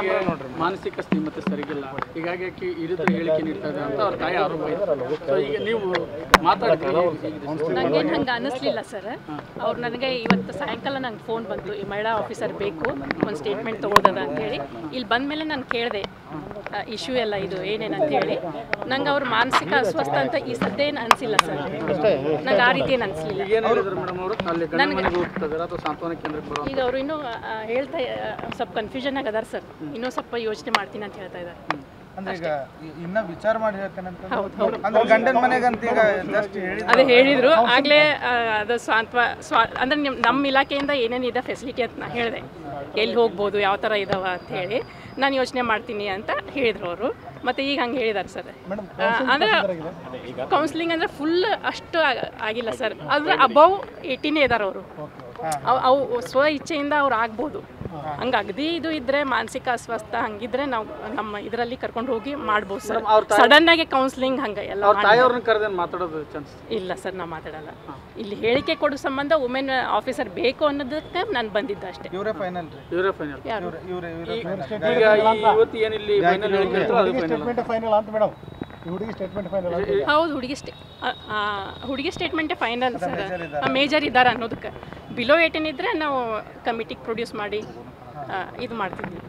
ಮಗಳಿಗೆ ಮಾನಸಿಕ ಸ್ಥಿಮತೆ ಸರಿಗಿಲ್ಲ, ಹೀಗಾಗಿ ಆಕೆ ಈ ರೀತಿ ಹೇಳಿಕೆ ನೀಡ್ತಾ ಇದೆ ಅಂತ ಅವ್ರ ತಾಯಿ ಆರೋಪ ಇದೆ. ಸೊ ಈಗ ನೀವು ಮಾತಾಡ್ತೀವಿ. ನನಗೇನು ಹಂಗೆ ಅನ್ನಿಸ್ಲಿಲ್ಲ ಸರ್. ಅವ್ರು ನನಗೆ ಇವತ್ತು ಸಾಯಂಕಾಲ ನಂಗೆ ಫೋನ್ ಬಂತು, ಈ ಮಹಿಳಾ ಆಫೀಸರ್ ಬೇಕು, ಒಂದು ಸ್ಟೇಟ್ಮೆಂಟ್ ತೊಗೊಳ್ದದ ಅಂತೇಳಿ. ಇಲ್ಲಿ ಬಂದಮೇಲೆ ನಾನು ಕೇಳಿದೆ ಇಶ್ಯೂ ಎಲ್ಲ ಇದು ಏನೇನು ಅಂತೇಳಿ. ನಂಗೆ ಅವ್ರು ಮಾನಸಿಕ ಅಸ್ವಸ್ಥ ಅಂತ ಈ ಸದ್ಯ ಏನು ಅನಿಸಿಲ್ಲ ಸರ್. ನಂಗೆ ಆ ರೀತಿ ಏನು ಅನಿಸ್ಲಿಲ್ಲ. ಈಗ ಅವರು ಇನ್ನೂ ಹೇಳ್ತಾ ಸ್ವಲ್ಪ ಕನ್ಫ್ಯೂಷನ್ ಆಗಿ ಅದಾರ ಸರ್. ಇನ್ನೂ ಸ್ವಲ್ಪ ಯೋಚನೆ ಮಾಡ್ತೀನಿ ಅಂತ ಹೇಳ್ತಾ ಇದ್ದಾರೆ. ಅದೇ ಹೇಳಿದ್ರು ಆಗ್ಲೇ. ಅದು ಅಂದ್ರೆ ನಮ್ಮ ಇಲಾಖೆಯಿಂದ ಏನೇನಿದೆ ಫೆಸಿಲಿಟಿ ಅಂತ ನಾ ಹೇಳಿದೆ, ಎಲ್ಲಿ ಹೋಗ್ಬೋದು, ಯಾವ ಥರ ಇದಾವ ಅಂತ ಹೇಳಿ ನಾನು ಯೋಚನೆ ಮಾಡ್ತೀನಿ ಅಂತ ಹೇಳಿದ್ರು ಅವರು. ಮತ್ತು ಈಗ ಹಂಗೆ ಹೇಳಿದ್ದಾರೆ ಸರ್. ಅಂದರೆ ಕೌನ್ಸಿಲಿಂಗ್ ಅಂದರೆ ಫುಲ್ ಅಷ್ಟು ಆಗಿಲ್ಲ ಸರ್. ಆದರೆ ಅಬೌವ್ 18 ಇದ್ದಾರೆ ಅವರು. ಅವು ಸ್ವ ಇಚ್ಛೆಯಿಂದ ಅವ್ರು ಆಗ್ಬೋದು. ಹಂಗೆ ಅಗದಿ ಇದು ಇದ್ದರೆ ಮಾನಸಿಕ ಅಸ್ವಸ್ಥ ಹಂಗಿದ್ರೆ ನಾವು ನಮ್ಮ ಇದರಲ್ಲಿ ಕರ್ಕೊಂಡು ಹೋಗಿ ಮಾಡ್ಬೋದು ಸರ್. ಸಡನ್ ಆಗಿ ಕೌನ್ಸಿಲಿಂಗ್ ಹಂಗೆ ಎಲ್ಲ ಇಲ್ಲ ಸರ್. ನಾವು ಮಾತಾಡಲ್ಲ. ಇಲ್ಲಿ ಹೇಳಿಕೆ ಕೊಡೋ ಸಂಬಂಧ ವುಮೆನ್ ಆಫೀಸರ್ ಬೇಕು ಅನ್ನೋದಕ್ಕೆ ನಾನು ಬಂದಿದ್ದೆ ಅಷ್ಟೇ. ಹೌದು, ಹುಡುಗಿ ಸ್ಟೇಟ್ಮೆಂಟೇ ಫೈನಲ್ ಸರ್. ಮೇಜರ್ ಇದ್ದಾರೆ ಅನ್ನೋದಕ್ಕೆ. ಬಿಲೋ 18 ಇದ್ದರೆ ನಾವು ಕಮಿಟಿಗೆ ಪ್ರೊಡ್ಯೂಸ್ ಮಾಡಿ ಇದು ಮಾಡ್ತಿದ್ವಿ.